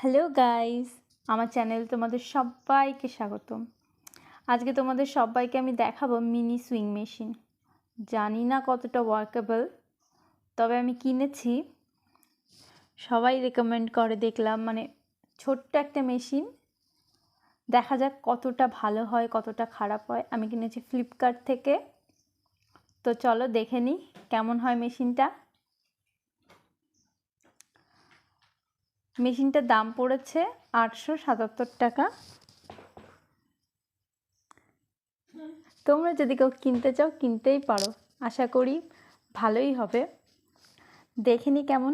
Hello guys, আমার channel তোমাদের সবাইকে স্বাগতম। আজকে তোমাদের সবাইকে আমি দেখাবো মিনি সুইং মেশিন। জানি না কতটা ওয়ার্কেবল, তবে আমি কিনেছি। সবাই রেকমেন্ড করে দেখলাম, ছোট্ট একটা মেশিন, দেখা যাক কতটা ভালো হয় কতটা খারাপ হয়। আমি কিনেছি ফ্লিপকার্ট থেকে। তো চলো দেখে নিই কেমন হয় মেশিনটা। মেশিনটার দাম পড়েছে 877 টাকা। তোমরা যদি কেউ কিনতে চাও কিনতেই পারো, আশা করি ভালোই হবে। দেখে নি কেমন,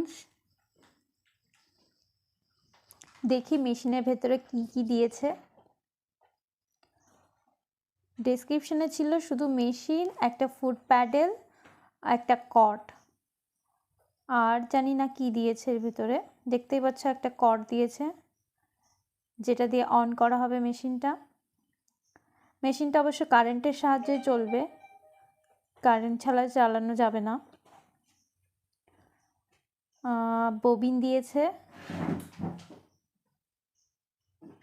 দেখি মেশিনের ভেতরে কি কি দিয়েছে। ডেসক্রিপশনে ছিল শুধু মেশিন, একটা ফুট প্যাডেল, একটা কর্ড, আর জানি না কি দিয়েছে এর ভিতরে। দেখতেই পাচ্ছ একটা কর্ড দিয়েছে যেটা দিয়ে অন করা হবে মেশিনটা। মেশিনটা অবশ্য কারেন্টের সাহায্যে চলবে, কারেন্ট ছাড়া চালানো যাবে না। ববিন দিয়েছে,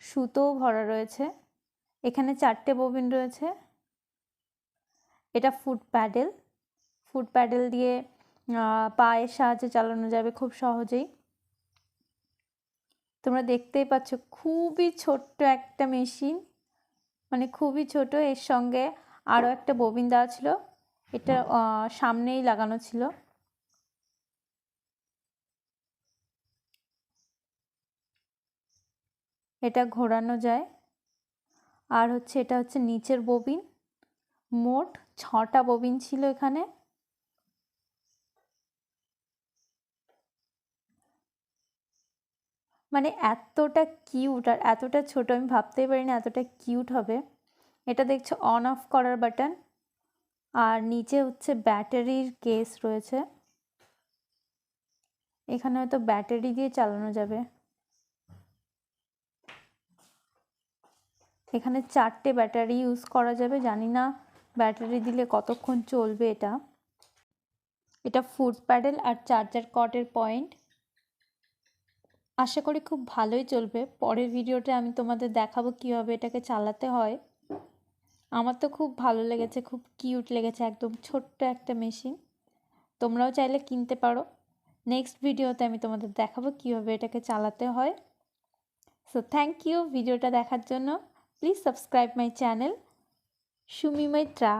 সুতো ভরা রয়েছে, এখানে 4টে ববিন রয়েছে। এটা ফুট প্যাডেল দিয়ে পায়ের সাহায্যে চালানো যাবে খুব সহজেই। তোমরা দেখতেই পাচ্ছ খুবই ছোট্ট একটা মেশিন, খুবই ছোট। এর সঙ্গে আরও একটা ববিন দেওয়া ছিল, এটা সামনেই লাগানো ছিল। এটা ঘোরানো যায়। আর এটা হচ্ছে নিচের ববিন। মোট 6টা ববিন ছিল এখানে। এতটা কিউট আর এতটা ছোট, আমি ভাবতেই পারিনি এতটা কিউট হবে। এটা দেখছো অন অফ করার বাটন, আর নিচে হচ্ছে ব্যাটারির কেস রয়েছে। এখানে হয়তো ব্যাটারি দিয়ে চালানো যাবে। এখানে 4টে ব্যাটারি ইউজ করা যাবে, জানি না ব্যাটারি দিলে কতক্ষণ চলবে। এটা ফুট প্যাডেল আর চার্জার কর্ডের পয়েন্ট। আশা করি খুব ভালোই চলবে। পরের ভিডিওতে আমি তোমাদের দেখাবো কীভাবে এটাকে চালাতে হয়। আমার তো খুব ভালো লেগেছে, খুব কিউট লেগেছে, একদম ছোট্ট একটা মেশিন। তোমরাও চাইলে কিনতে পারো। নেক্সট ভিডিওতে আমি তোমাদের দেখাবো কীভাবে এটাকে চালাতে হয়। সো থ্যাংক ইউ ভিডিওটা দেখার জন্য। Please subscribe my channel Sumi মাইত্রা।